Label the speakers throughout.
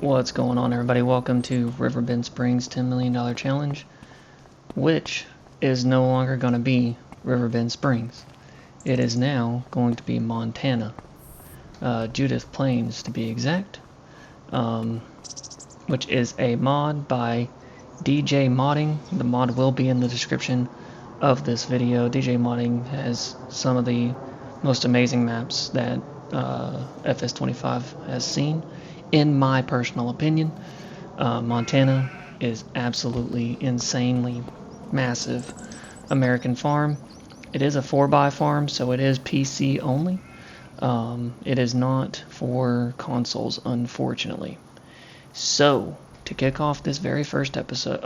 Speaker 1: What's going on, everybody? Welcome to Riverbend Springs $10 million challenge, which is no longer going to be Riverbend Springs. It is now going to be Montana, Judith Plains to be exact, which is a mod by DJ Modding. The mod will be in the description of this video. DJ Modding has some of the most amazing maps that FS25 has seen. In my personal opinion, Montana is absolutely insanely massive American farm. It is a 4x farm, so it is PC only. It is not for consoles, unfortunately. So, to kick off this very first episode,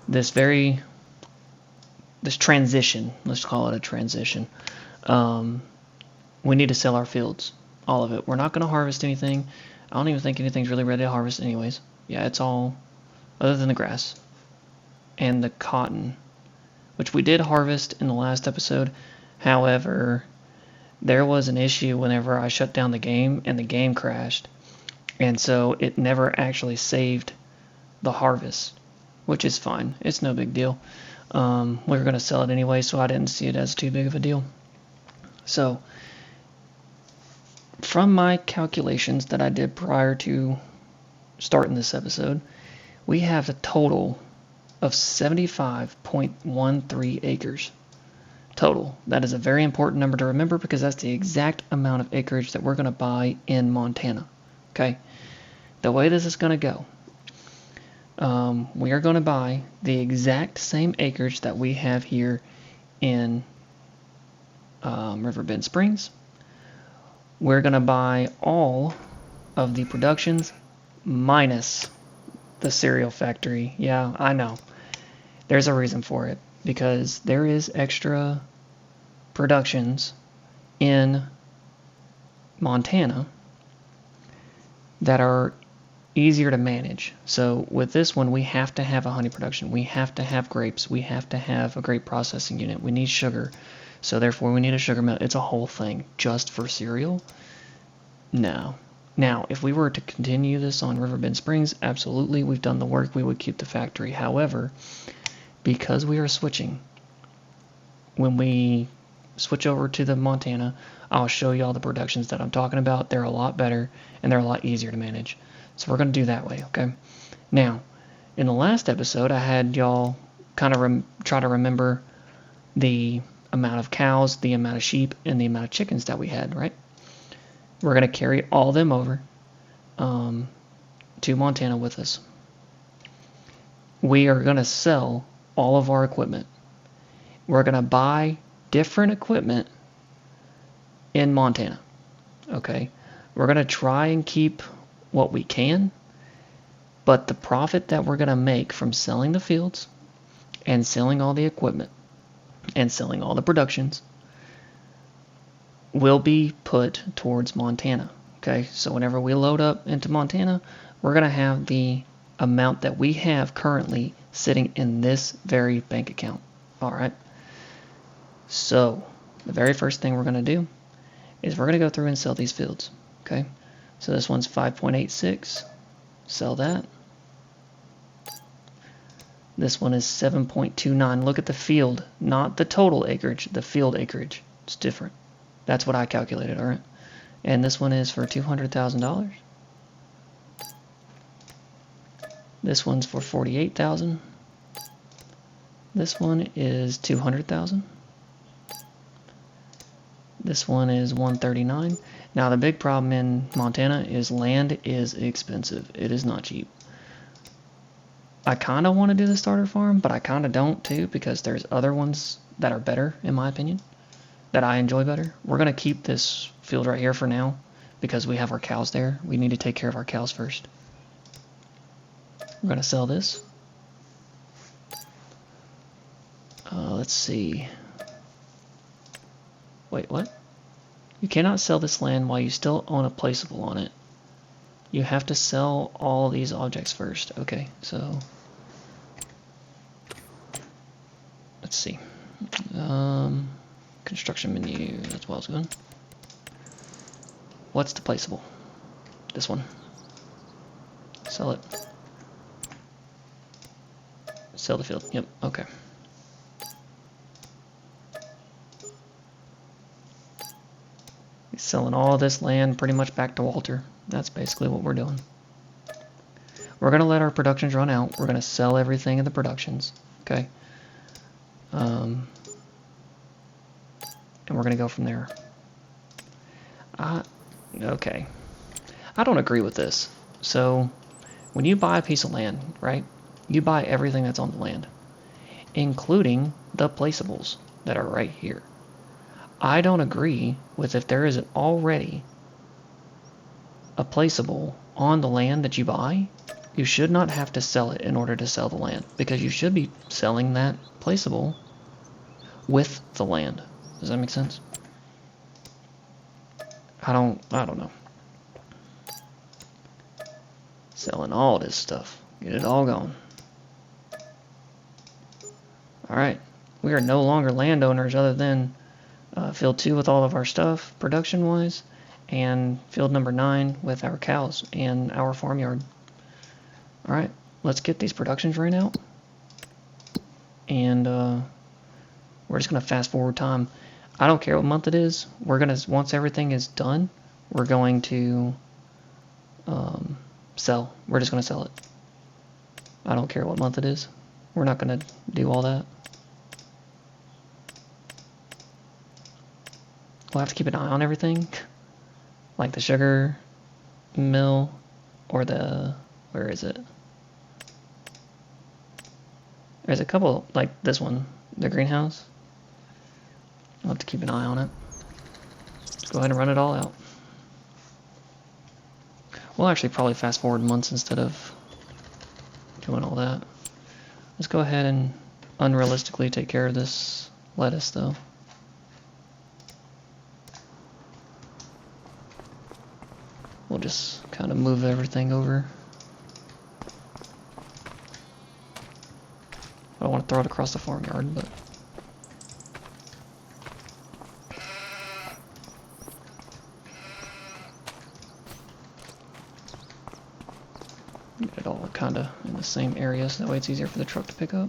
Speaker 1: this transition, let's call it a transition, we need to sell our fields. All of it. We're not going to harvest anything. I don't even think anything's really ready to harvest anyways. Yeah, it's all other than the grass and the cotton, which we did harvest in the last episode. However, there was an issue whenever I shut down the game and the game crashed, and so it never actually saved the harvest, which is fine. It's no big deal. We were going to sell it anyway, so I didn't see it as too big of a deal. So, from my calculations that I did prior to starting this episode, we have a total of 75.13 acres total. That is a very important number to remember because that's the exact amount of acreage that we're going to buy in Montana. Okay? The way this is going to go, we are going to buy the exact same acreage that we have here in Riverbend Springs. We're going to buy all of the productions minus the cereal factory. Yeah, I know. There's a reason for it. Because there is extra productions in Montana that are easier to manage. So with this one, we have to have a honey production. We have to have grapes. We have to have a grape processing unit. We need sugar. So therefore, we need a sugar mill. It's a whole thing just for cereal. No. Now, if we were to continue this on Riverbend Springs, absolutely, we've done the work. We would keep the factory. However, because we are switching, when we switch over to the Montana, I'll show you all the productions that I'm talking about. They're a lot better, and they're a lot easier to manage. So we're going to do that way, okay? Now, in the last episode, I had y'all kind of try to remember the amount of cows, the amount of sheep, and the amount of chickens that we had, right? We're going to carry all of them over to Montana with us. We are going to sell all of our equipment. We're going to buy different equipment in Montana, okay? We're going to try and keep what we can, but the profit that we're going to make from selling the fields and selling all the equipment and selling all the productions will be put towards Montana, okay? So whenever we load up into Montana, we're going to have the amount that we have currently sitting in this very bank account. All right. So the very first thing we're going to do is we're going to go through and sell these fields. Okay. So this one's 5.86. Sell that. This one is 7.29. Look at the field, not the total acreage, the field acreage. It's different. That's what I calculated. All right. And this one is for $200,000. This one's for $48,000. This one is $200,000. This one is $139,000. Now the big problem in Montana is land is expensive. It is not cheap. I kind of want to do the starter farm, but I kind of don't too because there's other ones that are better in my opinion, that I enjoy better. We're going to keep this field right here for now because we have our cows there. We need to take care of our cows first. We're going to sell this. Let's see. Wait, what? You cannot sell this land while you still own a placeable on it. You have to sell all these objects first. Okay, so let's see. Construction menu, that's what I was going. What's the placeable? This one. Sell it. Sell the field. Yep, okay. He's selling all this land pretty much back to Walter. That's basically what we're doing. We're going to let our productions run out. We're going to sell everything in the productions. Okay. And we're going to go from there. Okay. I don't agree with this. So, when you buy a piece of land, right, you buy everything that's on the land, including the placeables that are right here. I don't agree with if there isn't already a placeable on the land that you buy, you should not have to sell it in order to sell the land, because you should be selling that placeable with the land. Does that make sense? I don't know. Selling all this stuff. Get it all gone. Alright. We are no longer landowners other than field 2 with all of our stuff, production-wise, and field number 9 with our cows and our farmyard. Alright. Let's get these productions ran out. And we're just going to fast forward time. I don't care what month it is. We're going to, once everything is done, we're going to sell. We're just going to sell it. I don't care what month it is. We're not going to do all that. We'll have to keep an eye on everything. Like the sugar mill or the, where is it? There's a couple, like this one, the greenhouse. I'll have to keep an eye on it. Go ahead and run it all out. We'll actually probably fast forward months instead of doing all that. Let's go ahead and unrealistically take care of this lettuce though. We'll just kind of move everything over. I don't want to throw it across the farmyard, but get it all kind of in the same area so that way it's easier for the truck to pick up.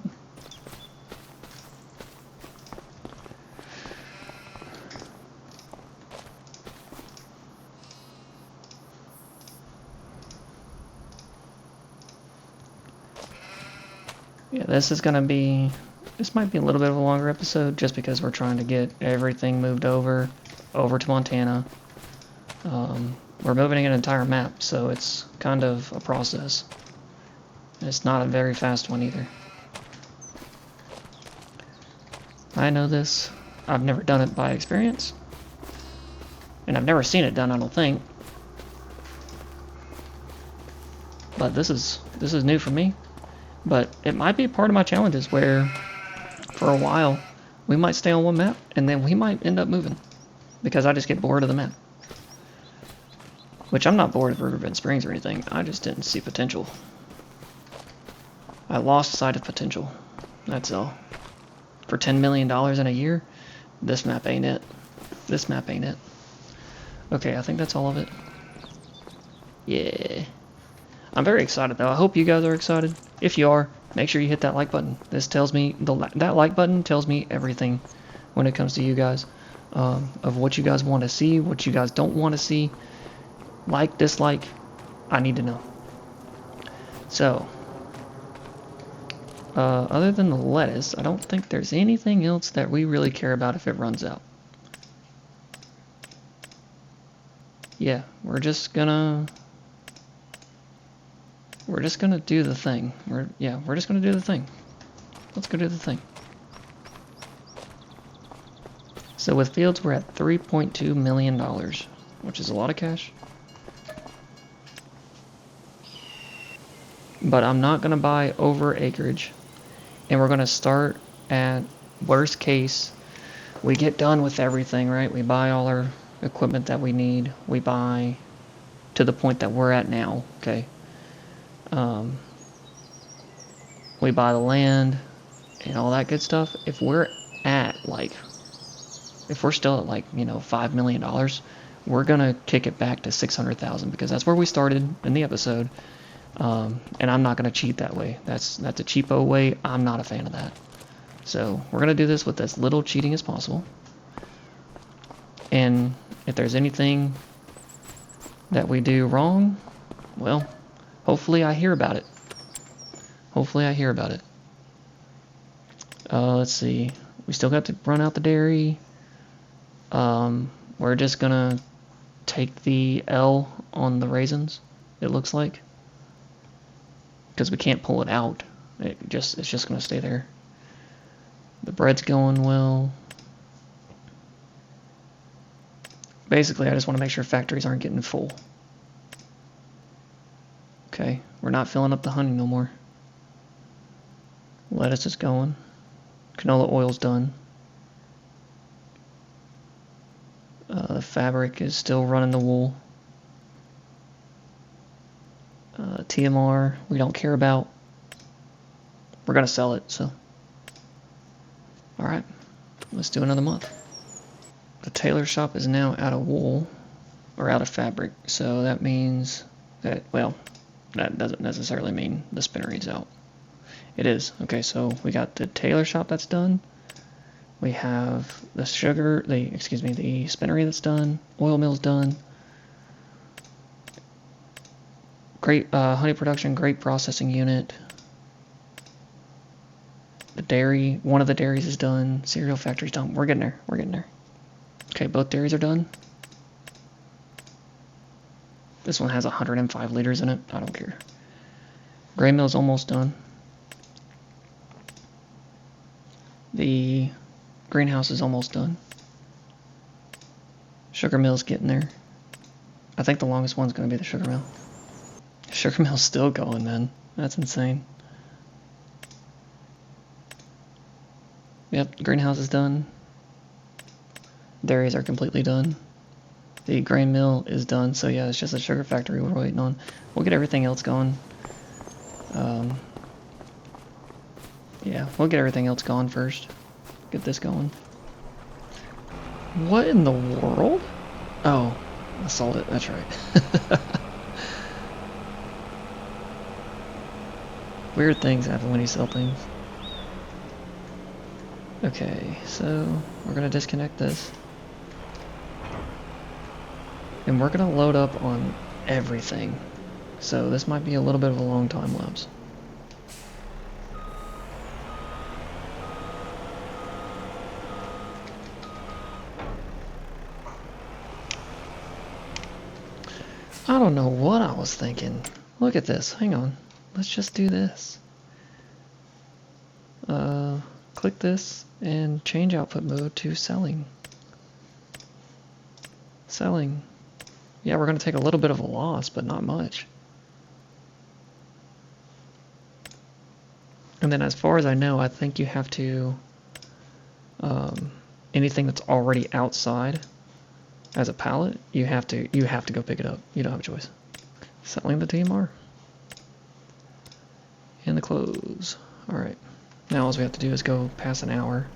Speaker 1: Yeah, this might be a little bit of a longer episode just because we're trying to get everything moved over to Montana. We're moving an entire map, so it's kind of a process. It's not a very fast one either. I know this. I've never done it by experience. And I've never seen it done, I don't think. But this is new for me. But it might be part of my challenges where, for a while, we might stay on one map, and then we might end up moving. Because I just get bored of the map. Which I'm not bored of Riverbend Springs or anything, I just didn't see potential. I lost sight of potential. That's all. For $10 million in a year, this map ain't it. This map ain't it. Okay, I think that's all of it. Yeah. I'm very excited though. I hope you guys are excited. If you are, make sure you hit that like button. This tells me, that like button tells me everything when it comes to you guys. Of what you guys want to see, what you guys don't want to see. Like, dislike, I need to know. So, other than the lettuce, I don't think there's anything else that we really care about if it runs out. Yeah, we're just gonna do the thing. We're just gonna do the thing. Let's go do the thing. So with fields, we're at $3.2 million, which is a lot of cash. But I'm not gonna buy over acreage, and we're gonna start at worst case. We get done with everything, right? We buy all our equipment that we need. We buy to the point that we're at now, okay? We buy the land and all that good stuff. If we're still at like, $5 million, we're gonna kick it back to 600,000 because that's where we started in the episode. And I'm not gonna cheat that way. That's a cheapo way. I'm not a fan of that. So we're gonna do this with as little cheating as possible. And if there's anything that we do wrong, well, hopefully I hear about it. Hopefully I hear about it. Let's see. We still got to run out the dairy. We're just gonna take the L on the raisins, it looks like. Because we can't pull it out. It's just gonna stay there. The bread's going well. Basically, I just want to make sure factories aren't getting full. Okay, we're not filling up the honey no more. Lettuce is going. Canola oil's done. The fabric is still running the wool. TMR, we don't care about. We're going to sell it, so. Alright, let's do another month. The tailor shop is now out of wool, or out of fabric, so that means that, well, that doesn't necessarily mean the spinnery's out. It is. Okay, so we got the tailor shop that's done. We have the the spinnery that's done. Oil mill's done. Great honey production, grape processing unit. The dairy, one of the dairies is done. Cereal factory's done. We're getting there. We're getting there. Okay, both dairies are done. This one has 105 liters in it. I don't care. Grain mill's almost done. The greenhouse is almost done. Sugar mill's getting there. I think the longest one's going to be the sugar mill. Sugar mill's still going, man. That's insane. Yep, greenhouse is done. Dairies are completely done. The grain mill is done, so yeah, it's just a sugar factory we're waiting on. We'll get everything else going. Yeah, we'll get everything else going first. Get this going. What in the world? Oh, I sold it, that's right. Weird things happen when you sell things. Okay, so we're gonna disconnect this. And we're gonna load up on everything. So this might be a little bit of a long time lapse. I don't know what I was thinking. Look at this, hang on. Let's just do this. Click this and change output mode to selling. Selling. Yeah, we're going to take a little bit of a loss, but not much. And then as far as I know, I think you have to, anything that's already outside as a pallet, you have to go pick it up. You don't have a choice. Selling the TMR. And the close. Alright. Now all we have to do is go past an hour.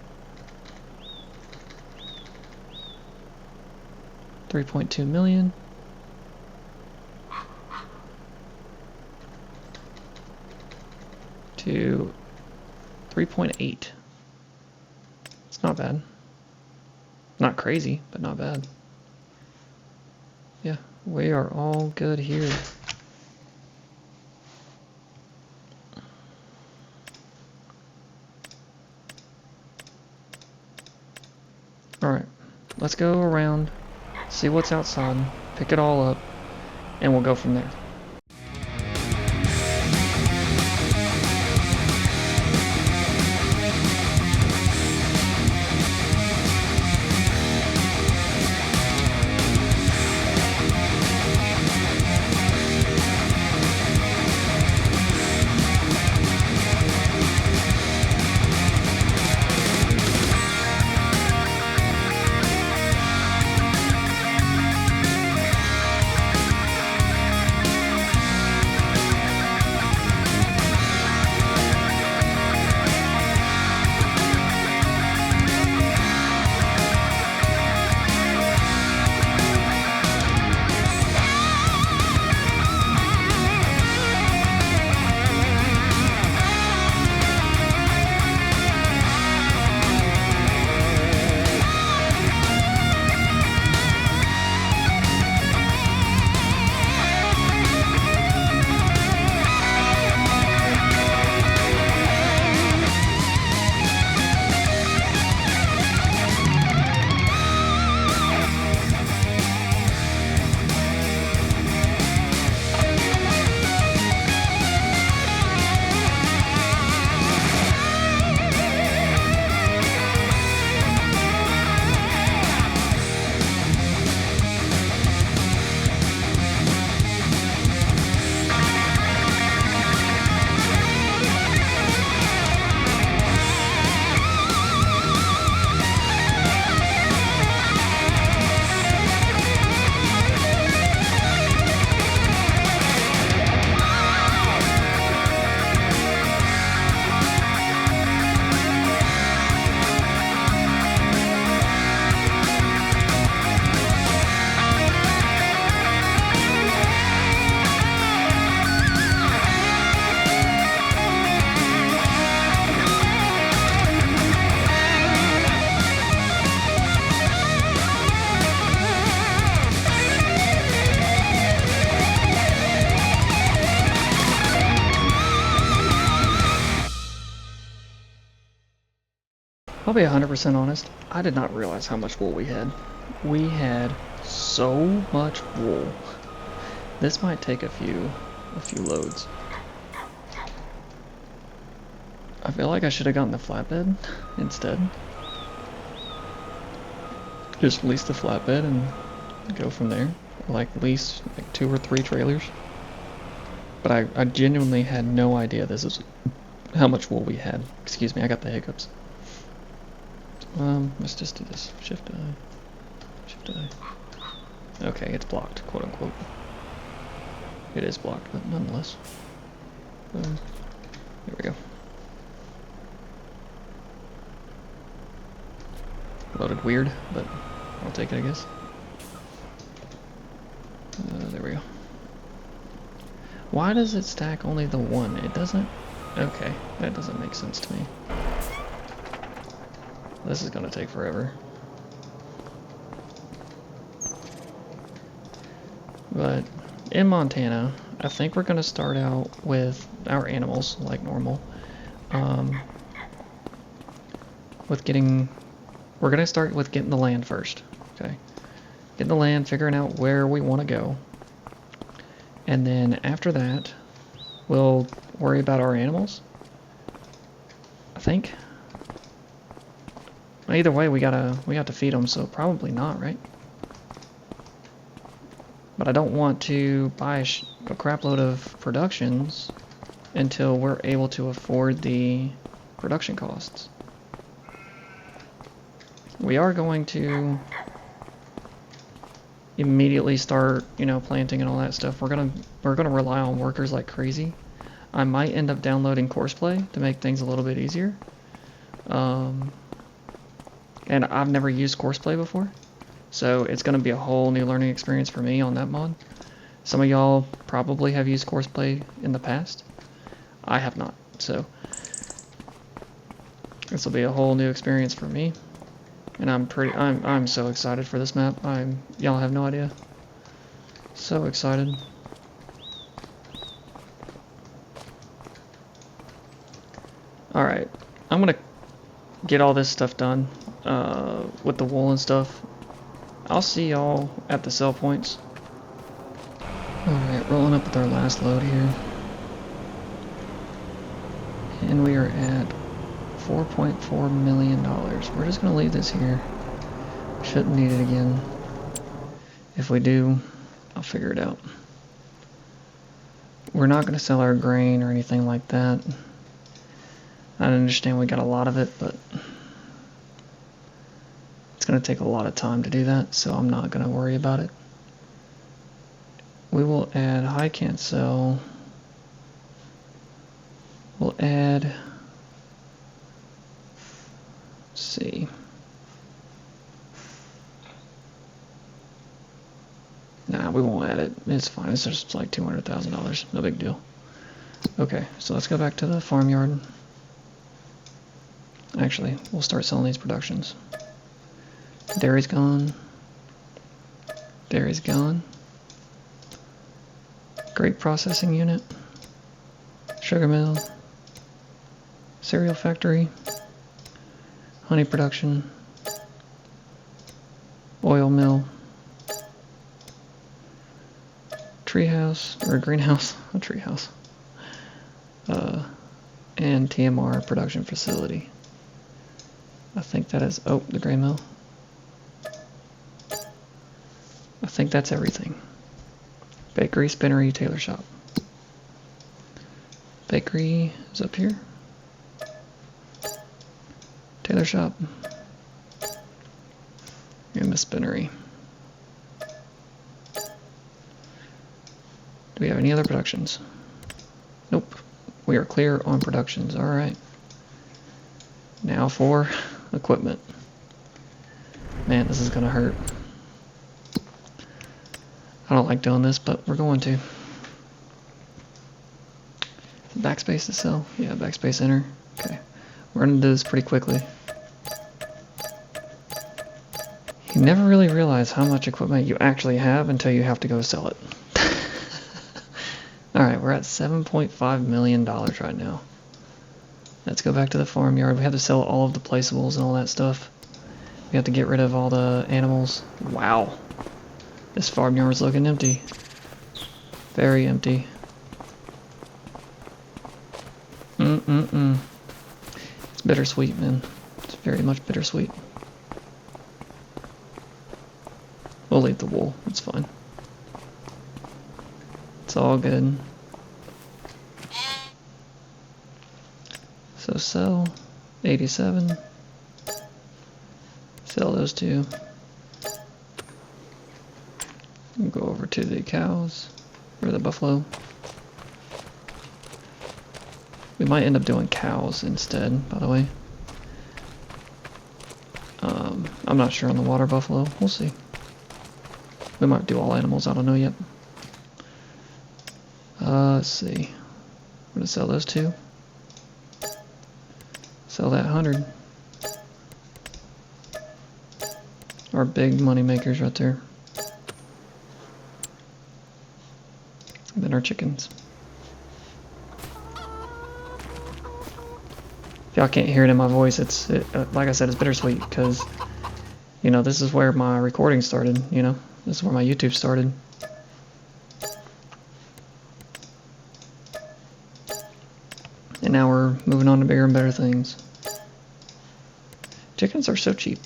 Speaker 1: 3.2 million. To 3.8. It's not bad. Not crazy, but not bad. Yeah, we are all good here. Alright, let's go around, see what's outside, pick it all up, and we'll go from there. I'll be 100% honest. I did not realize how much wool we had. We had so much wool. This might take a few loads. I feel like I should have gotten the flatbed instead. Just lease the flatbed and go from there. Like lease like 2 or 3 trailers. But I genuinely had no idea this is how much wool we had. Excuse me, I got the hiccups. Let's just do this. Shift I. Shift I. Okay, it's blocked, quote unquote. It is blocked, but nonetheless. There we go. Loaded weird, but I'll take it, I guess. There we go. Why does it stack only the 1? It doesn't... Okay, that doesn't make sense to me. This is gonna take forever. But in Montana, I think we're gonna start out with our animals like normal. We're gonna start with getting the land first. Okay, getting the land, figuring out where we want to go, and then after that, we'll worry about our animals. I think. Either way, we have to feed them, so probably not, right? But I don't want to buy a crap load of productions until we're able to afford the production costs. We are going to immediately start, planting and all that stuff. We're gonna rely on workers like crazy. I might end up downloading Courseplay to make things a little bit easier. And I've never used Courseplay before, so it's going to be a whole new learning experience for me on that mod. Some of y'all probably have used Courseplay in the past. I have not, so this will be a whole new experience for me. And I'm so excited for this map. Y'all have no idea. So excited. Alright, I'm gonna get all this stuff done with the wool and stuff. I'll see y'all at the sell points. Alright, rolling up with our last load here. And we are at $4.4 million. We're just going to leave this here. Shouldn't need it again. If we do, I'll figure it out. We're not going to sell our grain or anything like that. I understand we got a lot of it, but it's going to take a lot of time to do that, so I'm not going to worry about it. We will add high can't sell. We'll add... see. Nah, we won't add it. It's fine. It's just like $200,000. No big deal. Okay, so let's go back to the farmyard. Actually, we'll start selling these productions. Dairy's gone. Dairy's gone. Grape processing unit. Sugar mill. Cereal factory. Honey production, oil mill, treehouse, or greenhouse, a treehouse, and TMR production facility. I think that is, the grain mill. I think that's everything. Bakery, spinnery, tailor shop. Bakery is up here. Tailor shop, and the spinnery. Do we have any other productions? Nope. We are clear on productions. Alright. Now for equipment. Man, this is gonna hurt. I don't like doing this, but we're going to. Backspace to sell? Yeah, backspace enter. Okay. We're gonna do this pretty quickly. You never really realize how much equipment you actually have until you have to go sell it. Alright, we're at $7.5 million right now. Let's go back to the farmyard. We have to sell all of the placeables and all that stuff. We have to get rid of all the animals. Wow. This farmyard's looking empty. Very empty. It's bittersweet, man. It's very much bittersweet. We'll leave the wool. It's fine. It's all good. So sell 87. Sell those two. We'll go over to the cows or the buffalo. We might end up doing cows instead, by the way. I'm not sure on the water buffalo. We'll see. We might do all animals. I don't know yet. Let's see. I'm gonna sell those two. Sell that 100. Our big money makers right there. And then our chickens. If y'all can't hear it in my voice, like I said, it's bittersweet because, you know, this is where my recording started, you know? This is where my YouTube started. And now we're moving on to bigger and better things. Chickens are so cheap.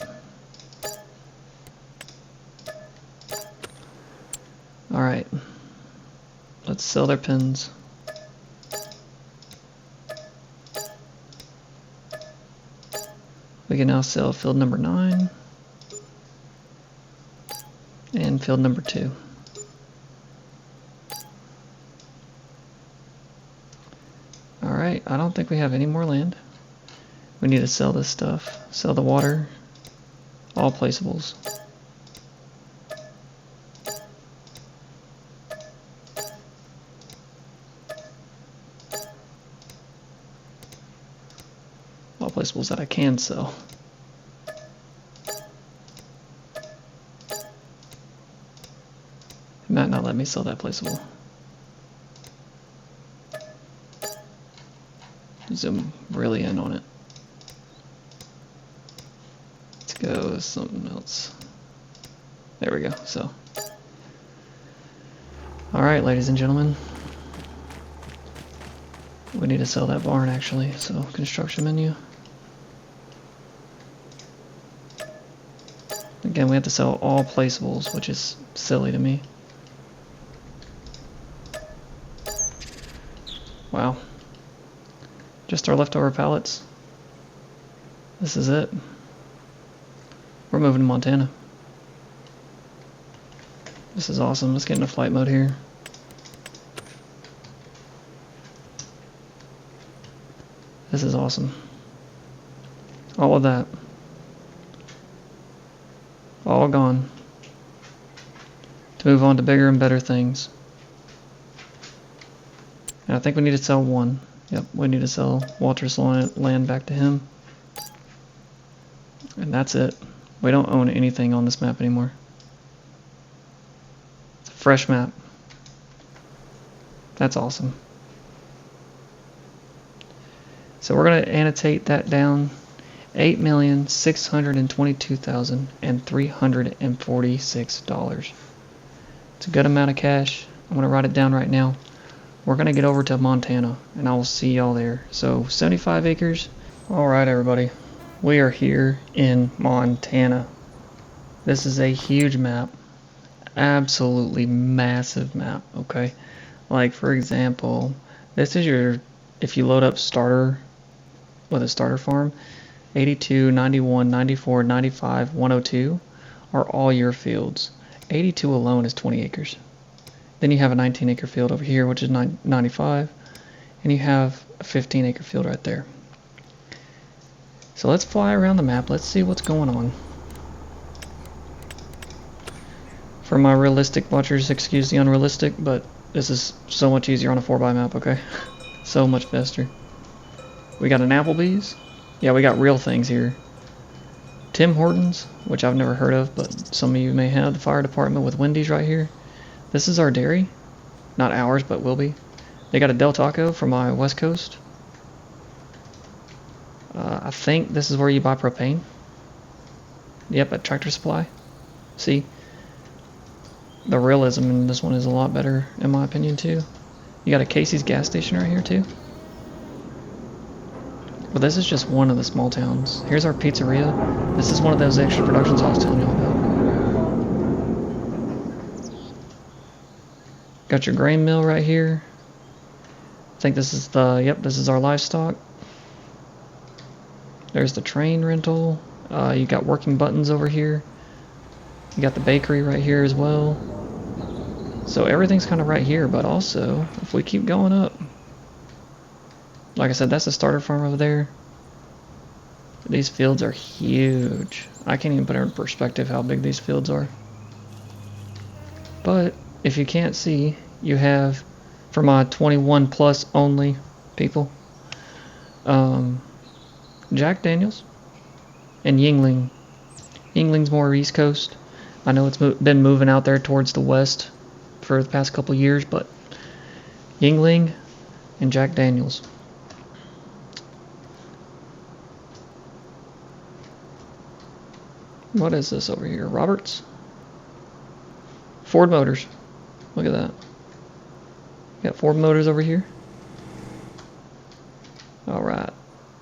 Speaker 1: Alright. Let's sell their pens. We can now sell field number 9 and field number 2. Alright, I don't think we have any more land. We need to sell this stuff. Sell the water. All placeables. All placeables that I can sell. It might not let me sell that placeable. Zoom really in on it. Let's go with something else. There we go. So, all right, ladies and gentlemen, we need to sell that barn actually. So, construction menu. Again, we have to sell all placeables, which is silly to me. Wow. Just our leftover pallets. This is it. We're moving to Montana. This is awesome. Let's get into flight mode here. This is awesome. All of that. All gone. To move on to bigger and better things. And I think we need to sell one. Yep, we need to sell Walter's land back to him. And that's it. We don't own anything on this map anymore. It's a fresh map. That's awesome. So we're going to annotate that down. $8,622,346. It's a good amount of cash. I'm going to write it down right now. We're going to get over to Montana, and I will see y'all there. So, 75 acres. Alright, everybody. We are here in Montana. This is a huge map. Absolutely massive map, okay? Like, for example, this is your, if you load up starter with a starter farm, 82, 91, 94, 95, 102 are all your fields. 82 alone is 20 acres. Then you have a 19-acre field over here, which is 95, and you have a 15-acre field right there. So let's fly around the map. Let's see what's going on. For my realistic watchers, excuse the unrealistic, but this is so much easier on a 4x map, okay? So much faster. We got an Applebee's. Yeah, we got real things here. Tim Hortons, which I've never heard of, but some of you may have. The fire department with Wendy's right here. This is our dairy. Not ours, but will be. They got a Del Taco from my West Coast. I think this is where you buy propane. Yep, at Tractor Supply. See, the realism in this one is a lot better, in my opinion, too. You got a Casey's gas station right here, too. But this is just one of the small towns. Here's our pizzeria. This is one of those extra productions I was telling y'all about. Got your grain mill right here. I think this is this is our livestock. There's the train rental. You got working buttons over here. You got the bakery right here as well. So everything's kind of right here, but also, if we keep going up, like I said, that's the starter farm over there. These fields are huge. I can't even put it in perspective how big these fields are. But if you can't see, you have, for my 21 plus only people, Jack Daniels and Yingling. Yingling's more East Coast. I know it's been moving out there towards the west for the past couple years, but Yingling and Jack Daniels. What is this over here? Roberts? Ford Motors. Look at that. Got Ford Motors over here. Alright.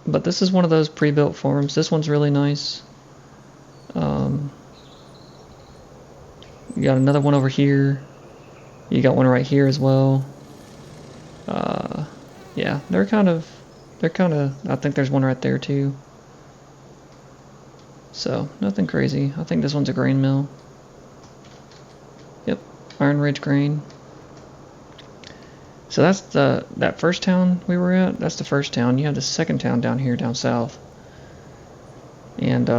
Speaker 1: But this is one of those pre-built farms. This one's really nice. You got another one over here. You got one right here as well. Yeah, they're kind of, I think there's one right there too. So, nothing crazy. I think this one's a grain mill. Yep, Iron Ridge Grain. So that's that first town we were at. That's the first town. You have the second town down here, down south. And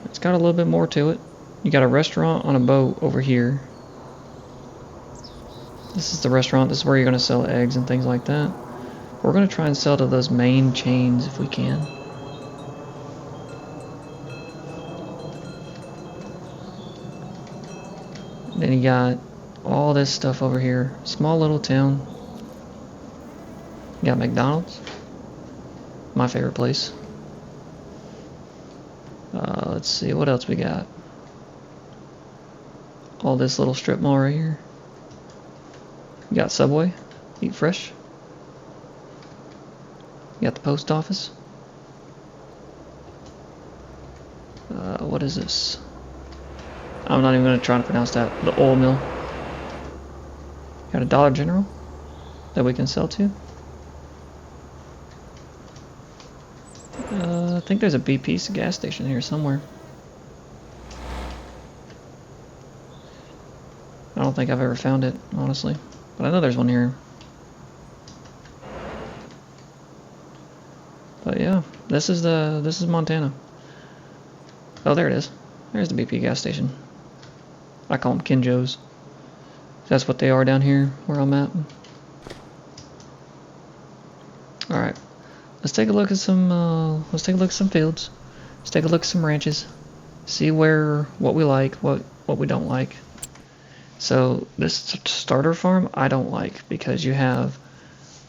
Speaker 1: it's got a little bit more to it. You got a restaurant on a boat over here. This is the restaurant. This is where you're going to sell eggs and things like that. We're going to try and sell to those main chains if we can. Then you got all this stuff over here. Small little town. You got McDonald's. My favorite place. Let's see, what else we got? All this little strip mall right here. You got Subway. Eat Fresh. You got the post office. What is this? I'm not even going to try to pronounce that. The oil mill. Got a Dollar General that we can sell to. I think there's a BP gas station here somewhere. I don't think I've ever found it, honestly. But I know there's one here. But yeah, this is Montana. Oh, there it is. There's the BP gas station. I call them Kinjos. That's what they are down here where I'm at. All right, let's take a look at some. Let's take a look at some fields. Let's take a look at some ranches. See what we like, what we don't like. So this starter farm I don't like because you have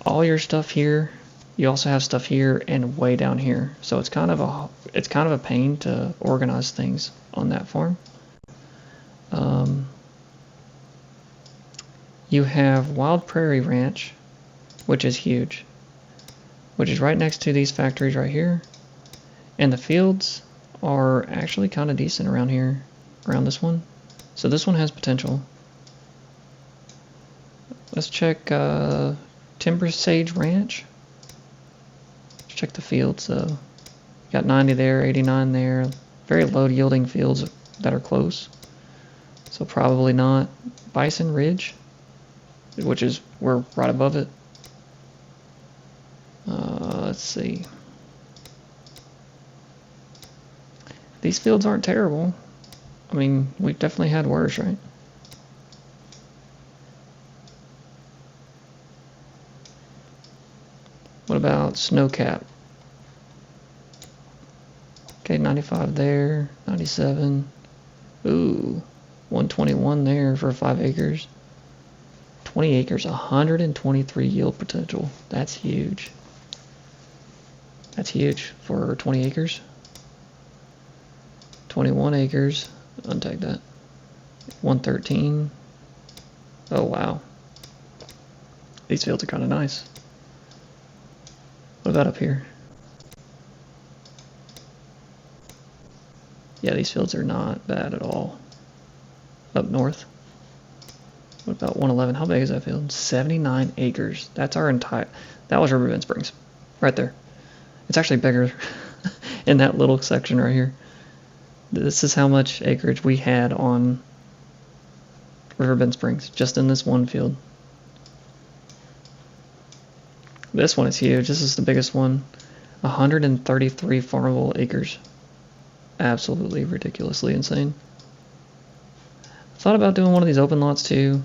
Speaker 1: all your stuff here. You also have stuff here and way down here. So it's kind of a pain to organize things on that farm. You have Wild Prairie Ranch, which is huge, which is right next to these factories right here. And the fields are actually kind of decent around here, around this one. So this one has potential. Let's check Timber Sage Ranch. Let's check the fields though. You got 90 there, 89 there. Very low yielding fields that are close. So probably not. Bison Ridge, which is, we're right above it. Let's see. These fields aren't terrible. I mean, we've definitely had worse, right? What about Snowcap? Okay, 95 there, 97. Ooh, 121 there for 5 acres. 20 acres, 123 yield potential. That's huge. That's huge for 20 acres. 21 acres. Untag that. 113. Oh, wow. These fields are kind of nice. What about up here? Yeah, these fields are not bad at all. Up north. What about 111? How big is that field? 79 acres. That's our entire... That was Riverbend Springs. Right there. It's actually bigger in that little section right here. This is how much acreage we had on Riverbend Springs, just in this one field. This one is huge. This is the biggest one. 133 farmable acres. Absolutely ridiculously insane. I thought about doing one of these open lots too.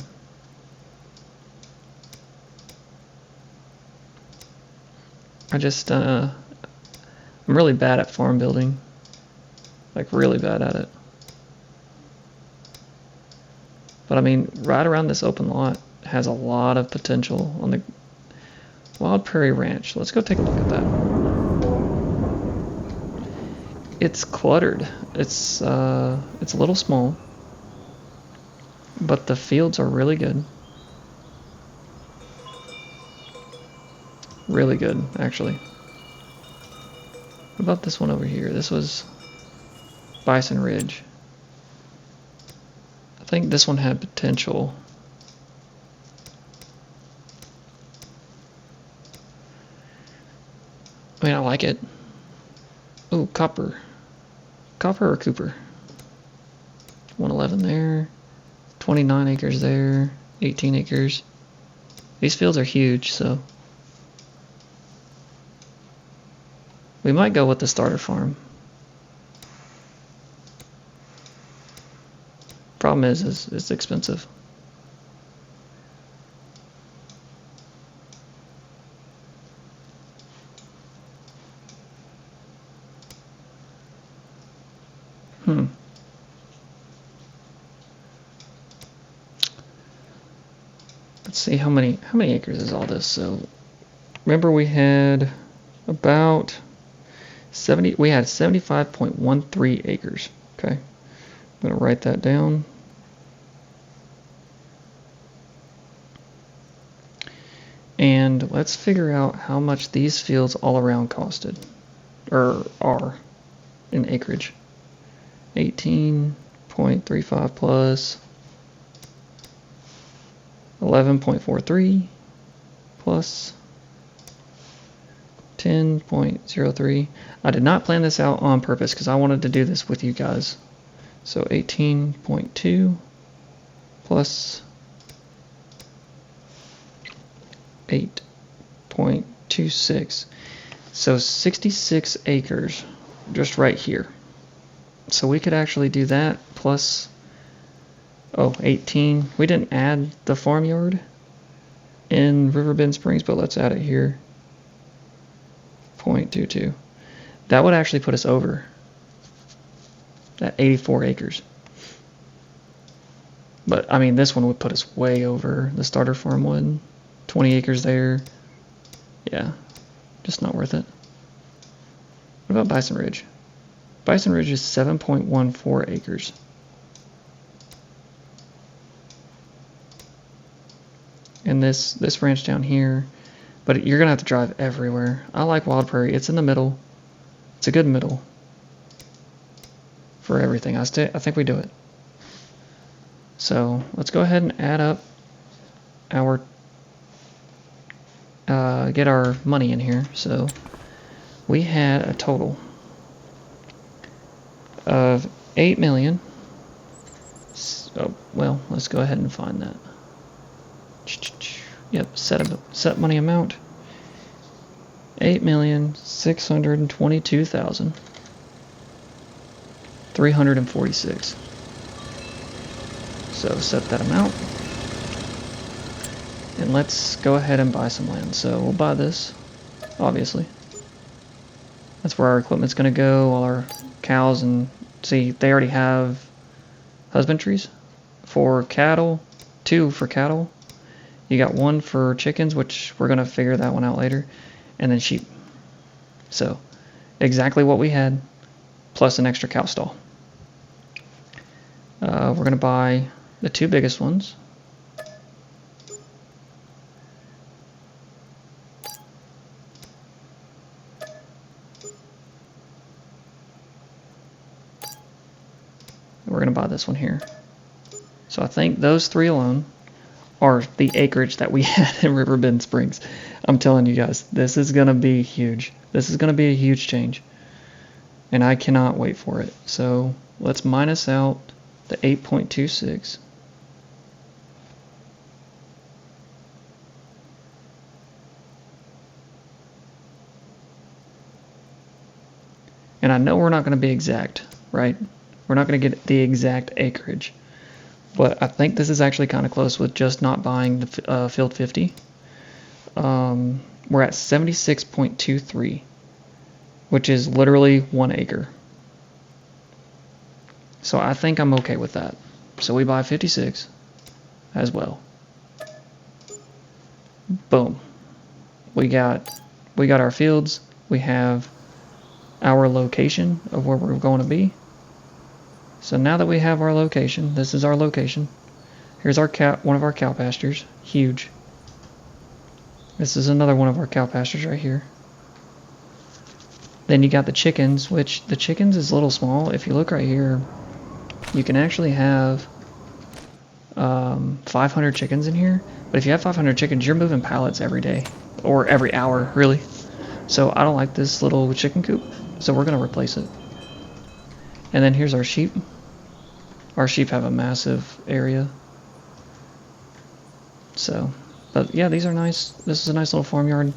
Speaker 1: I'm really bad at farm building. Like, really bad at it. But I mean, right around this open lot has a lot of potential on the Wild Prairie Ranch. Let's go take a look at that. It's cluttered. It's a little small, but the fields are really good. Really good, actually. What about this one over here? This was Bison Ridge. I think this one had potential. I mean, I like it. Ooh, copper. Copper or Cooper? 111 there. 29 acres there. 18 acres. These fields are huge, so we might go with the starter farm. Problem is it's expensive. Let's see how many acres is all this. So remember we had about 70. We had 75.13 acres. Okay, I'm gonna write that down. And let's figure out how much these fields all around costed, or are, in acreage. 18.35 plus 11.43 plus 10.03. I did not plan this out on purpose because I wanted to do this with you guys. So 18.2 plus 8.26. So 66 acres just right here. So we could actually do that plus 18. We didn't add the farmyard in Riverbend Springs, but let's add it here. 0.22. That would actually put us over that 84 acres. But I mean, this one would put us way over the starter farm would. 20 acres there. Yeah, just not worth it. What about Bison Ridge? Bison Ridge is 7.14 acres. And this ranch down here, but you're gonna have to drive everywhere. I like Wild Prairie. It's in the middle. It's a good middle for everything. I think we do it. So let's go ahead and add up our get our money in here. So we had a total of 8 million. Oh, well, let's go ahead and find that. Yep, set money amount. 8,622,346. So set that amount. And let's go ahead and buy some land. So we'll buy this, obviously. That's where our equipment's gonna go, all our cows, and see, they already have husbandries for cattle, 2 for cattle. You got 1 for chickens, which we're gonna figure that one out later, and then sheep. So exactly what we had, plus an extra cow stall. We're going to buy the 2 biggest ones. We're going to buy this one here. So I think those 3 alone are the acreage that we had in Riverbend Springs. I'm telling you guys, this is going to be huge. This is going to be a huge change. And I cannot wait for it. So let's minus out the 8.26. And I know we're not going to be exact, right? We're not going to get the exact acreage. But I think this is actually kind of close with just not buying the field 50. We're at 76.23, which is literally 1 acre. So I think I'm okay with that. So we buy 56 as well. Boom. We got our fields. We have our location of where we're going to be. So now that we have our location, this is our location. Here's our one of our cow pastures, huge. This is another one of our cow pastures right here. Then you got the chickens, which the chickens is a little small. If you look right here, you can actually have 500 chickens in here. But if you have 500 chickens, you're moving pallets every day, or every hour, really. So I don't like this little chicken coop, so we're going to replace it. And then here's our sheep. Our sheep have a massive area. So, but yeah, these are nice. This is a nice little farmyard.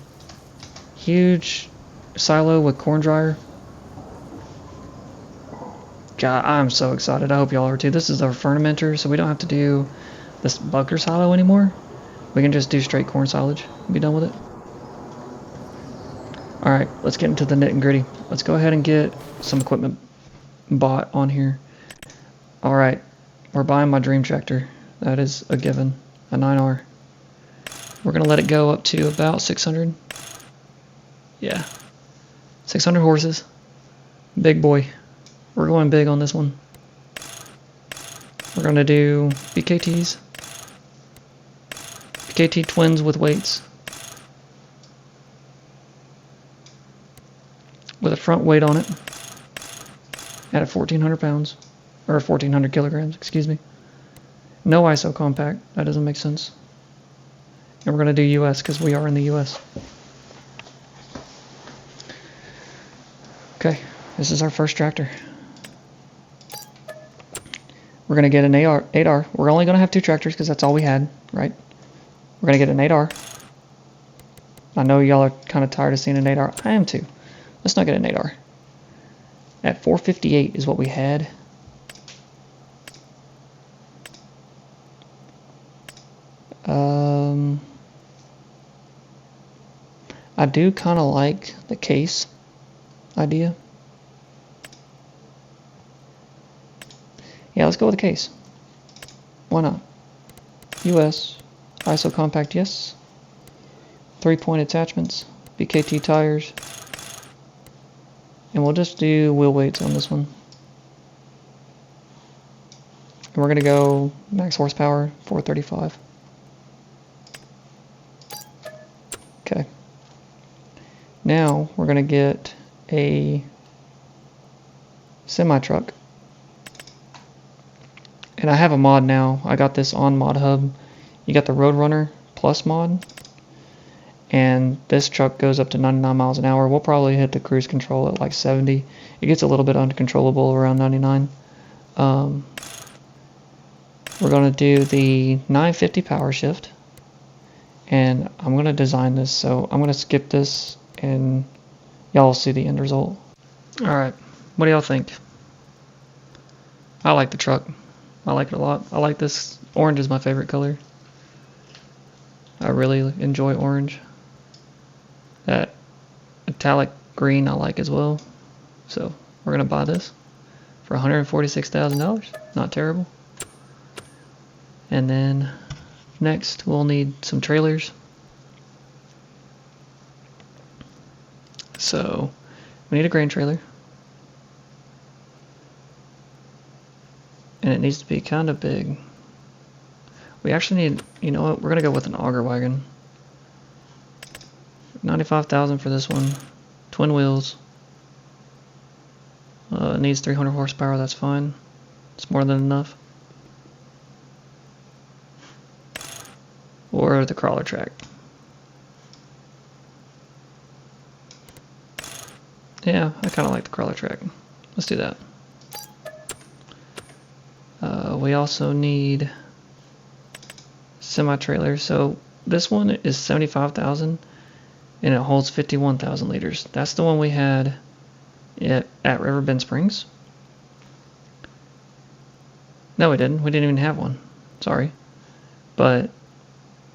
Speaker 1: Huge silo with corn dryer. God, I'm so excited. I hope y'all are too. This is our fermenter, so we don't have to do this bunker silo anymore. We can just do straight corn silage and be done with it. Alright, let's get into the nit and gritty. Let's go ahead and get some equipment bought on here. Alright, we're buying my dream tractor. That is a given. A 9R. We're going to let it go up to about 600. Yeah. 600 horses. Big boy. We're going big on this one. We're going to do BKTs. BKT twins with weights. With a front weight on it. At 1,400 pounds. Or 1,400 kilograms, excuse me. No ISO compact. That doesn't make sense. And we're going to do US because we are in the US. Okay, this is our first tractor. We're going to get an 8R. We're only going to have 2 tractors because that's all we had, right? We're going to get an 8R. I know y'all are kind of tired of seeing an 8R. I am too. Let's not get an 8R. At 458 is what we had. I do kind of like the case idea. Yeah, let's go with the case. Why not? US, ISO compact, yes. 3-point attachments, BKT tires. And we'll just do wheel weights on this one. And we're going to go max horsepower, 435. Okay. Now we're going to get a semi-truck. And I have a mod now. I got this on Mod Hub. You got the Roadrunner Plus mod. And this truck goes up to 99 miles an hour. We'll probably hit the cruise control at like 70. It gets a little bit uncontrollable around 99. We're going to do the 950 power shift. And I'm going to design this, so I'm going to skip this and y'all will see the end result. Alright, what do y'all think? I like the truck. I like it a lot. I like this. Orange is my favorite color. I really enjoy orange. That metallic green I like as well. So we're going to buy this for $146,000. Not terrible. And then next we'll need some trailers. So We need a grain trailer. And it needs to be kind of big. We actually need, you know what, we're going to go with an auger wagon. 95,000 for this one. Twin wheels. It needs 300 horsepower, that's fine. It's more than enough. Or the crawler track. Yeah, I kind of like the crawler track. Let's do that. We also need semi-trailer. So this one is 75,000 and it holds 51,000 liters. That's the one we had at Riverbend Springs. No, we didn't. We didn't even have one. Sorry. But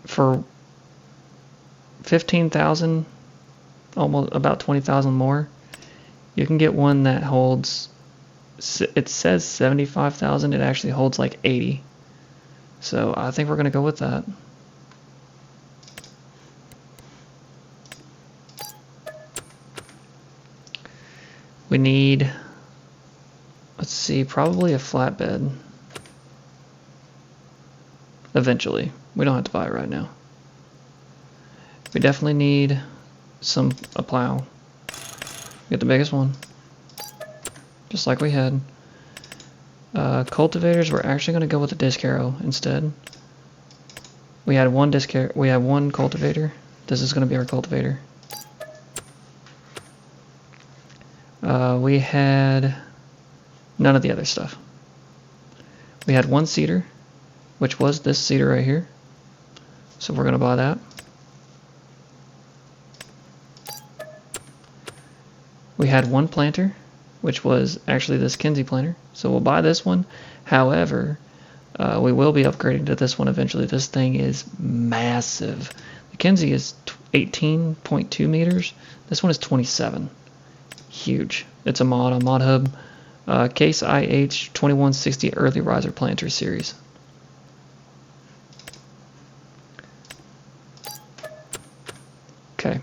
Speaker 1: for 15,000, almost about 20,000 more, you can get one that holds, it says 75,000, it actually holds like 80. So I think we're going to go with that. We need, let's see, probably a flatbed. Eventually. We don't have to buy it right now. We definitely need a plow. Get the biggest one. Just like we had. Cultivators, we're actually going to go with the disc harrow instead. We had one disc harrow, we have one cultivator. This is going to be our cultivator. We had none of the other stuff. We had one seeder, which was this seeder right here. So we're going to buy that. We had one planter, which was actually this Kinsey planter. So we'll buy this one. However, we will be upgrading to this one eventually. This thing is massive. The Kinsey is 18.2 meters. This one is 27. Huge. It's a mod on Mod Hub. Case IH 2160 Early Riser Planter Series. Okay.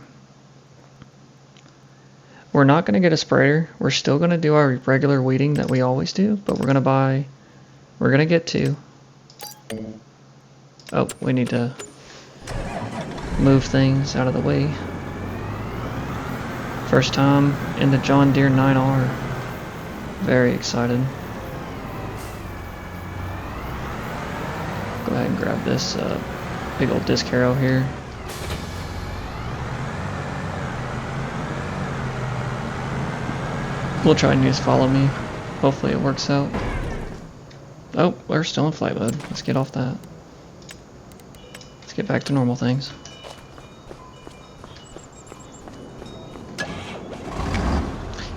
Speaker 1: We're not going to get a sprayer. We're still going to do our regular weeding that we always do, but we're going to get two. Oh, we need to move things out of the way. First time in the John Deere 9R. Very excited. Go ahead and grab this big old disc harrow here. We'll try and use follow me. Hopefully it works out. Oh, we're still in flight mode. Let's get off that. Let's get back to normal things.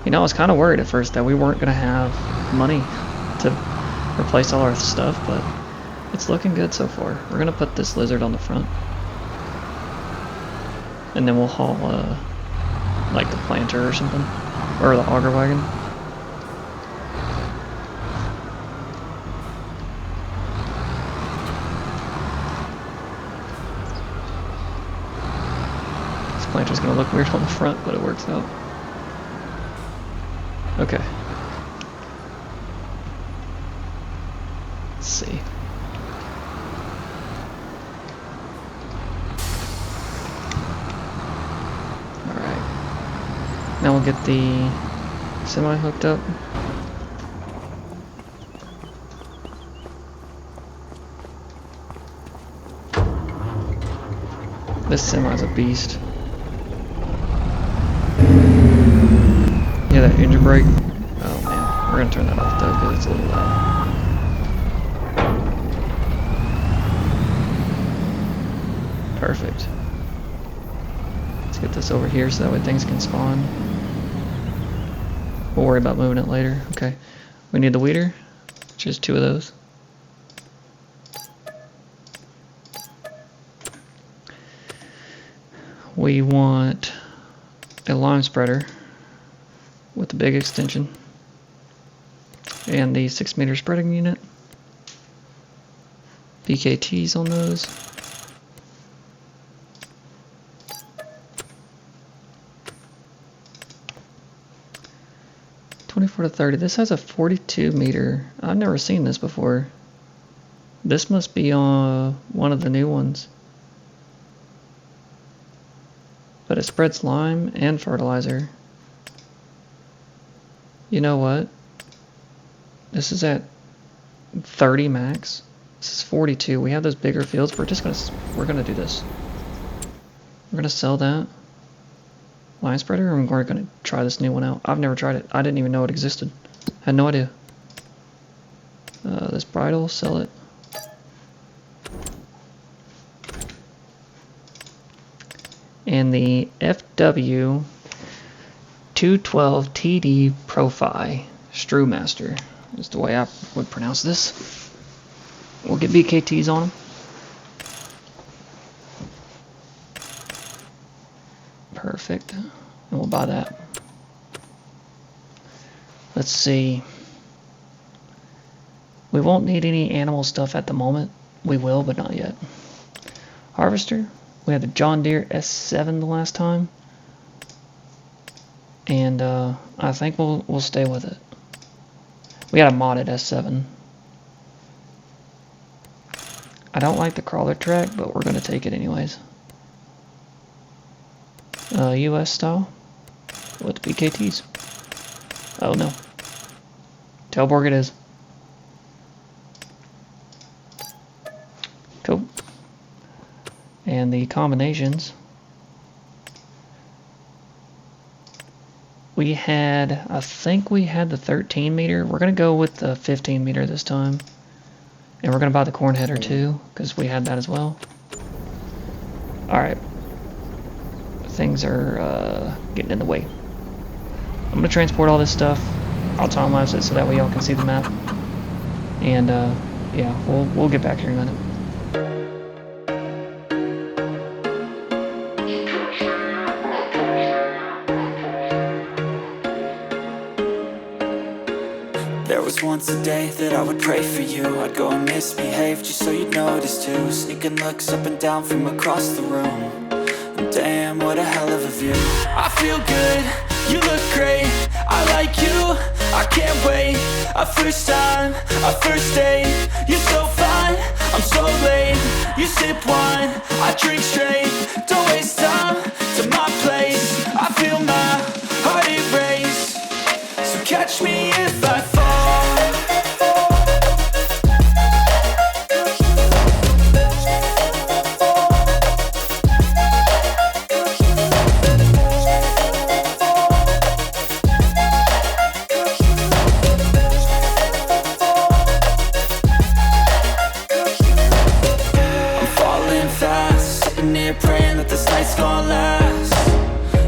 Speaker 1: You know, I was kind of worried at first that we weren't going to have money to replace all our stuff, but it's looking good so far. We're going to put this lizard on the front. And then we'll haul, like the planter or something. Or the auger wagon. This planter's gonna look weird on the front, but it works out. Okay. Let's see. Now we'll get the semi hooked up. This semi's a beast. Yeah, that engine brake. Oh man, we're gonna turn that off though because it's a little loud. Perfect. Let's get this over here so that way things can spawn. We'll worry about moving it later. Okay. We need the weeder, which is two of those. We want a lime spreader with a big extension and the 6-meter spreading unit. BKTs on those. 24 to 30. This has a 42 meter. I've never seen this before. This must be on one of the new ones. But it spreads lime and fertilizer. You know what? This is at 30 max. This is 42. We have those bigger fields. We're gonna do this. We're gonna sell that line spreader, and we're gonna try this new one out. I've never tried it. I didn't even know it existed. Had no idea. This bridle, sell it. And the FW 212 TD Profi Strewmaster is the way I would pronounce this. We'll get BKTs on them. Perfect. And we'll buy that. Let's see. We won't need any animal stuff at the moment. We will, but not yet. Harvester. We had the John Deere S7 the last time. And I think we'll stay with it. We had a modded S7. I don't like the crawler track, but we're going to take it anyways. US style with the BKTs. Oh no. Tailborg it is. Cool. And the combinations. I think we had the 13 meter. We're going to go with the 15 meter this time. And we're going to buy the corn header too, because we had that as well. Alright. Things are getting in the way. I'm going to transport all this stuff. I'll time lapse it so that way y'all can see the map. And yeah, we'll get back here in a minute.
Speaker 2: There was once a day that I would pray for you. I'd go and misbehave just so you'd notice too. Sneaking looks up and down from across the room. And damn, what a hell of a view. I feel good, you look great, I like you, I can't wait. A first time, a first date. You're so fine, I'm so late. You sip wine, I drink straight. Don't waste time to my place. I feel my heart erase. So catch me if I fall. Praying that this night's gonna last.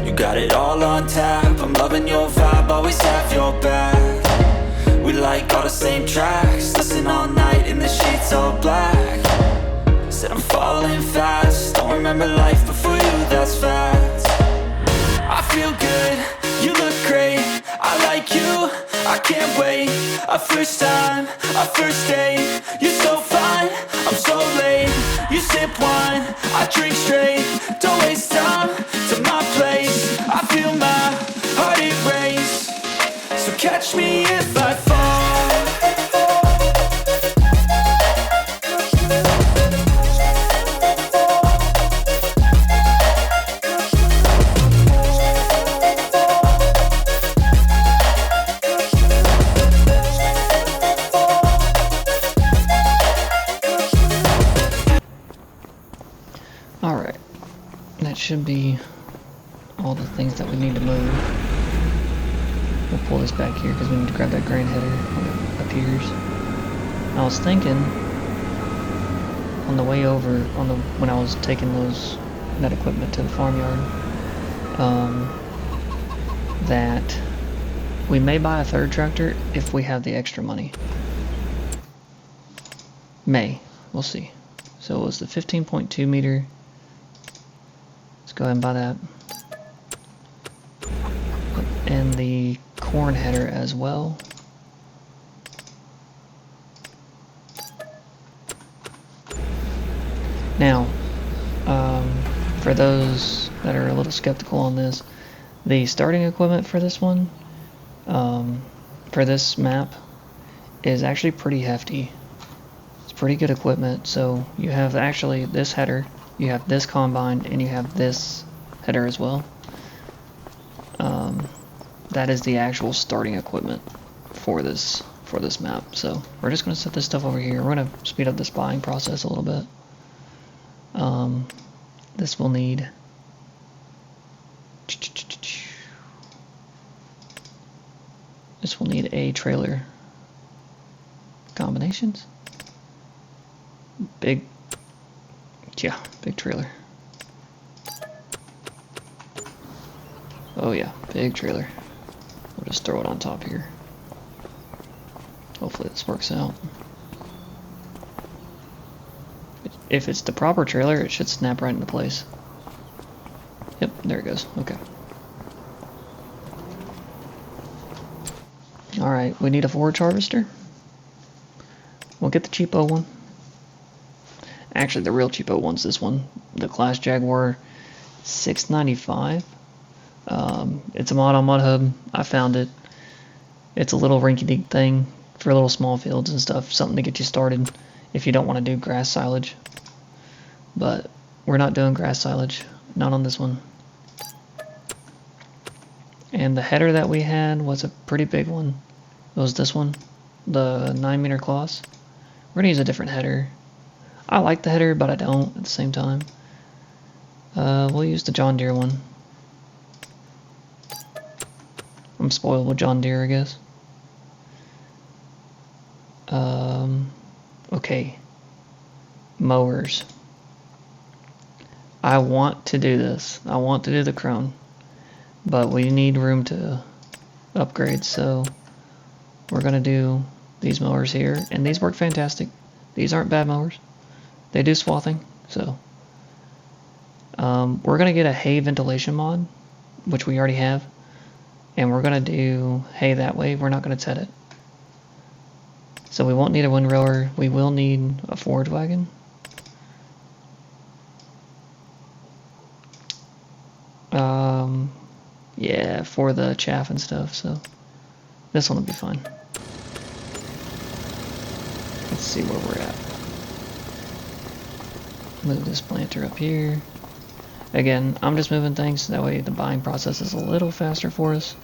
Speaker 2: You got it all on tap. I'm loving your vibe, always have your back. We like all the same tracks. Listen all night in the sheets all black. Said I'm falling fast. Don't remember life before you, that's fact. I feel good, you look great, I like you, I can't wait. A first time, a first date. You're so fine, I'm so late. You sip wine, I drink straight. Don't waste time to my place. I feel my heart erase. So catch me if I fall.
Speaker 1: Alright, that should be all the things that we need to move. We'll pull this back here because we need to grab that grain header when it appears. I was thinking on the way over, when I was taking that equipment to the farmyard, that we may buy a third tractor if we have the extra money. We'll see. So it was the 15.2 meter. Let's go ahead and buy that. And the corn header as well. Now, for those that are a little skeptical on this, the starting equipment for this one, for this map is actually pretty hefty. It's pretty good equipment. So you have actually this header, you have this combine, and you have this header as well. That is the actual starting equipment for this map. So we're just going to set this stuff over here. We're going to speed up this buying process a little bit. This will need a trailer. Combinations. Big trailer. Oh yeah, big trailer. We'll just throw it on top here. Hopefully this works out. If it's the proper trailer, it should snap right into place. Yep, there it goes. Okay. Alright, we need a forage harvester. We'll get the cheapo one. Actually, the real cheapo one's this one. The Class Jaguar 695. It's a mod on ModHub. I found it. It's a little rinky-dink thing for little small fields and stuff. Something to get you started if you don't want to do grass silage. But we're not doing grass silage. Not on this one. And the header that we had was a pretty big one. It was this one. The 9-meter claws. We're going to use a different header. I like the header, but I don't at the same time. We'll use the John Deere one. I'm spoiled with John Deere, I guess. Okay. Mowers. I want to do this. I want to do the Krone. But we need room to upgrade, so we're going to do these mowers here. And these work fantastic. These aren't bad mowers. They do swathing, so. We're going to get a hay ventilation mod, which we already have. And we're going to do hay that way. We're not going to set it. So we won't need a windrower. We will need a forage wagon. Yeah, for the chaff and stuff, so this one will be fine. Let's see where we're at. Move this planter up here. Again, I'm just moving things, that way the buying process is a little faster for us.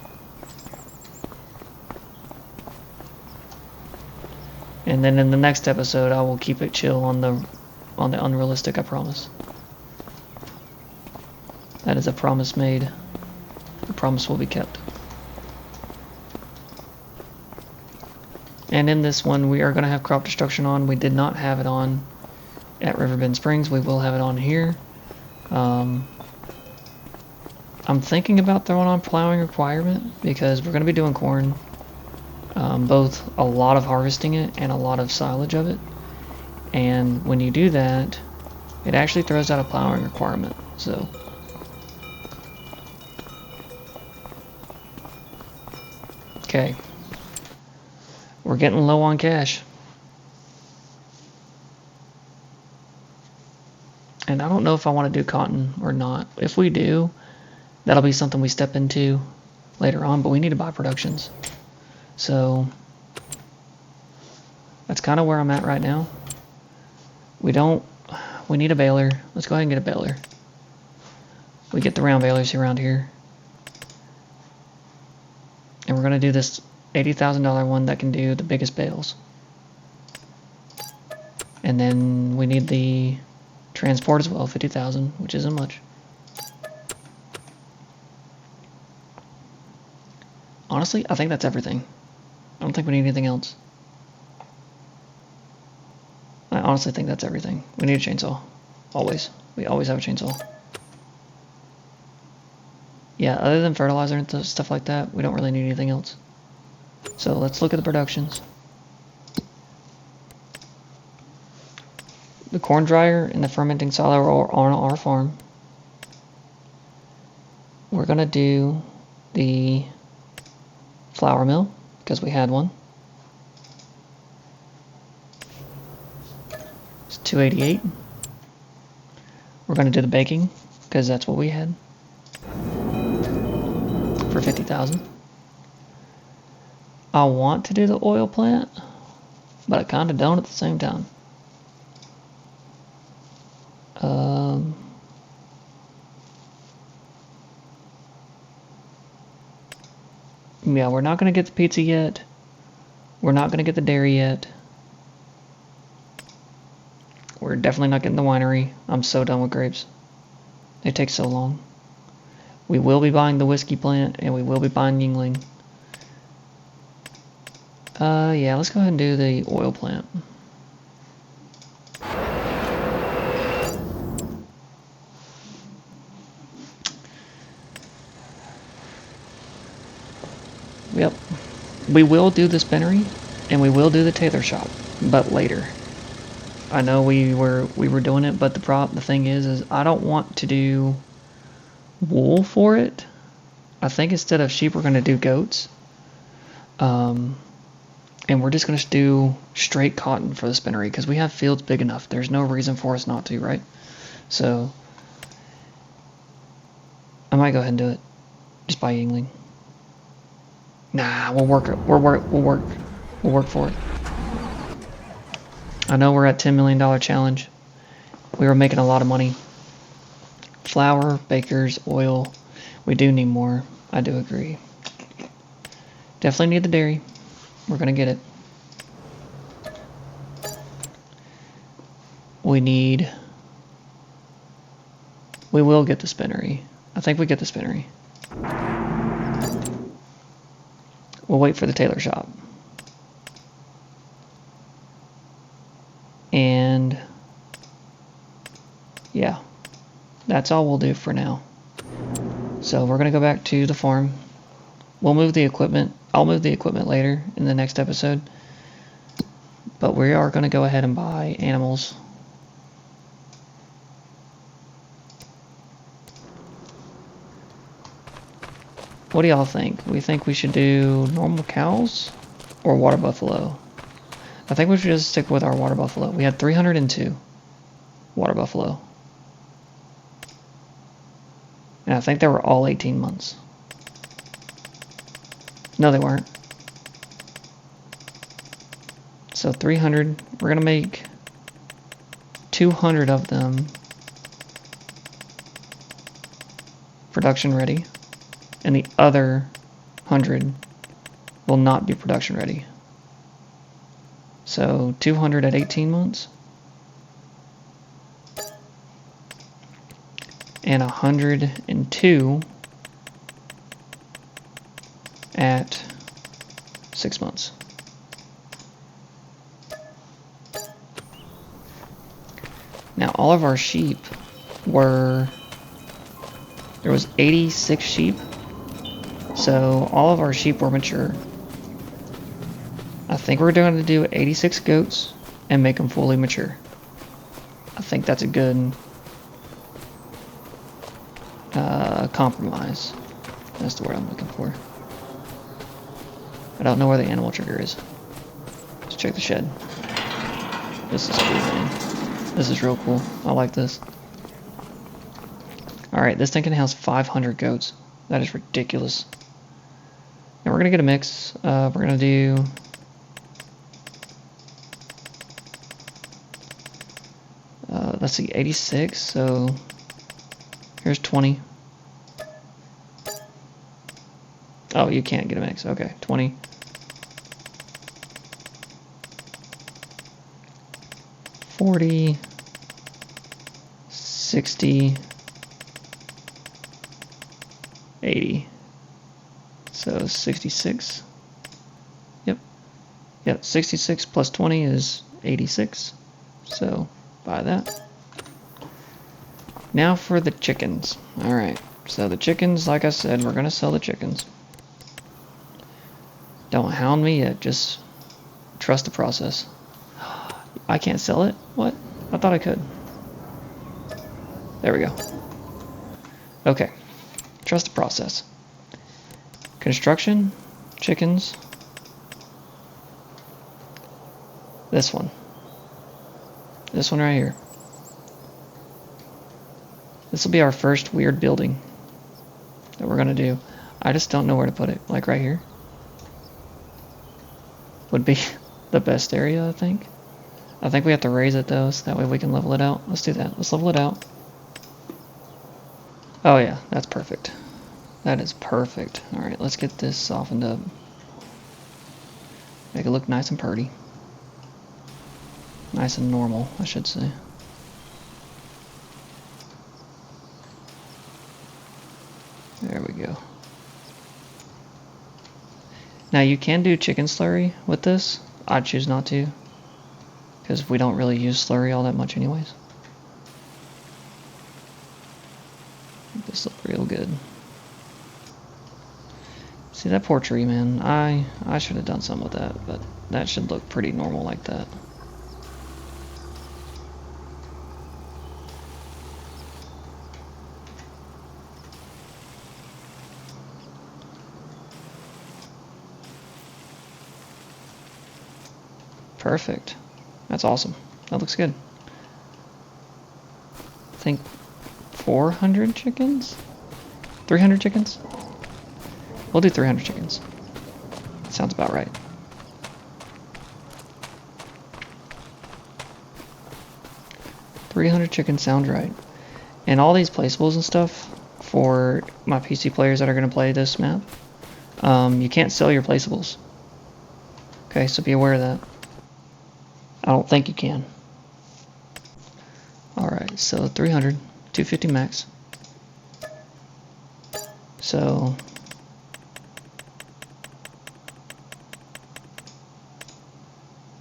Speaker 1: And then in the next episode, I will keep it chill on the unrealistic, I promise. That is a promise made. The promise will be kept. And in this one, we are going to have crop destruction on. We did not have it on at Riverbend Springs. We will have it on here. I'm thinking about throwing on plowing requirement because we're going to be doing corn. Both a lot of harvesting it and a lot of silage of it. And when you do that, it actually throws out a plowing requirement. So. Okay. We're getting low on cash. And I don't know if I want to do cotton or not. If we do, that'll be something we step into later on, but we need to buy productions. So that's kind of where I'm at right now. We need a baler. Let's go ahead and get a baler. We get the round balers around here. And we're going to do this $80,000 one that can do the biggest bales. And then we need the transport as well, 50,000, which isn't much. Honestly, I think that's everything. I don't think we need anything else. I honestly think that's everything. We need a chainsaw. Always. We always have a chainsaw. Yeah, other than fertilizer and stuff like that, we don't really need anything else. So let's look at the productions. The corn dryer and the fermenting silo are on our farm. We're going to do the flour mill because we had one. It's $288. We're going to do the baking because that's what we had. For $50,000. I want to do the oil plant, but I kind of don't at the same time. Yeah, we're not going to get the pizza yet. We're not going to get the dairy yet. We're definitely not getting the winery. I'm so done with grapes. They take so long. We will be buying the whiskey plant, and we will be buying Yingling. Yeah, let's go ahead and do the oil plant. Yep. We will do the spinnery, and we will do the tailor shop, but later. I know we were doing it, but the thing is I don't want to do wool for it. I think instead of sheep, we're going to do goats. And we're just going to do straight cotton for the spinnery because we have fields big enough. There's no reason for us not to, right? So I might go ahead and do it. Just buy Yingling. Nah, we'll work it. We'll work for it. I know we're at $10 million challenge. We were making a lot of money. Flour, bakers, oil. We do need more. I do agree. Definitely need the dairy. We're going to get it. We will get the spinnery. I think we get the spinnery. We'll wait for the tailor shop. And yeah, that's all we'll do for now. So we're going to go back to the farm. We'll move the equipment. I'll move the equipment later in the next episode. But we are going to go ahead and buy animals. What do y'all think? We think we should do normal cows or water buffalo? I think we should just stick with our water buffalo. We had 302 water buffalo. And I think they were all 18 months. No, they weren't. So 300, we're going to make 200 of them production ready, and the other 100 will not be production ready. So 200 at 18 months, and 102 at 6 months. Now all of our sheep were, there was 86 sheep, so all of our sheep were mature. I think we're going to do 86 goats and make them fully mature. I think that's a good compromise. That's the word I'm looking for. I don't know where the animal trigger is. Let's check the shed. This is cool, man. This is real cool. I like this. Alright, this thing can house 500 goats. That is ridiculous. And we're going to get a mix. We're going to do... let's see, 86, so here's 20. Oh, you can't get a mix. Okay, 20. 40, 60, 80. So 66. Yep, 66 plus 20 is 86. So buy that. Now for the chickens. Alright, so the chickens, like I said, we're going to sell the chickens. Don't hound me yet, just trust the process. I can't sell it? What? I thought I could. There we go. Okay, trust the process. Construction, chickens. This one. This one right here. This will be our first weird building that we're going to do. I just don't know where to put it. Like right here. would be the best area, I think. I think we have to raise it though, so that way we can level it out. Let's do that. Let's level it out. Oh yeah, that's perfect. That is perfect. Alright, let's get this softened up. Make it look nice and pretty. Nice and normal, I should say. There we go. Now you can do chicken slurry with this. I choose not to, because we don't really use slurry all that much anyways. Make this look real good. See that poor tree, man. I should have done something with that, but that should look pretty normal like that. Perfect. That's awesome. That looks good. I think 400 chickens? 300 chickens? We'll do 300 chickens. Sounds about right. $300 chickens sounds right. And all these placeables and stuff for my PC players that are going to play this map, you can't sell your placeables. Okay, so be aware of that. I don't think you can. Alright, so 300, 250 max. So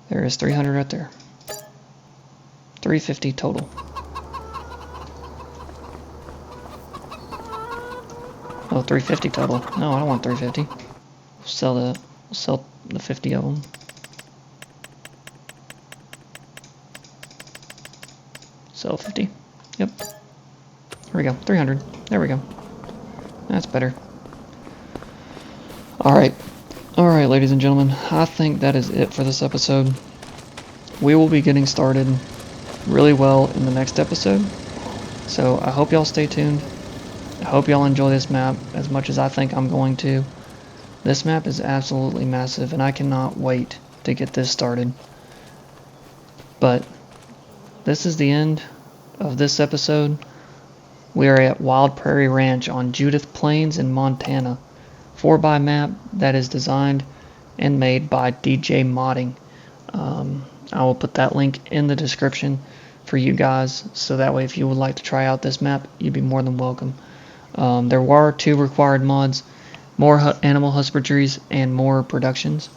Speaker 1: there is 300 right there. 350 total. Oh, 350 total. No, I don't want 350. We'll sell the 50 of them. Sell 50. Yep. Here we go. 300. There we go. That's better. Alright. Alright, ladies and gentlemen. I think that is it for this episode. We will be getting started really well in the next episode. So I hope y'all stay tuned. I hope y'all enjoy this map as much as I think I'm going to. This map is absolutely massive, and I cannot wait to get this started. But this is the end of this episode. We are at Wild Prairie Ranch on Judith Plains in Montana. 4x map that is designed and made by DJ Modding. I will put that link in the description for you guys, so that way if you would like to try out this map, you'd be more than welcome. There were 2 required mods, more animal husbandries and more productions.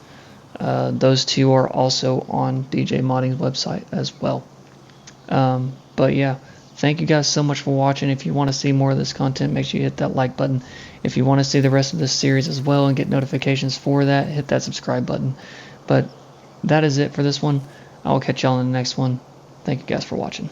Speaker 1: Those 2 are also on DJ Modding's website as well. But yeah, thank you guys so much for watching. If you want to see more of this content, make sure you hit that like button. If you want to see the rest of this series as well and get notifications for that, hit that subscribe button. But that is it for this one. I will catch y'all in the next one. Thank you guys for watching.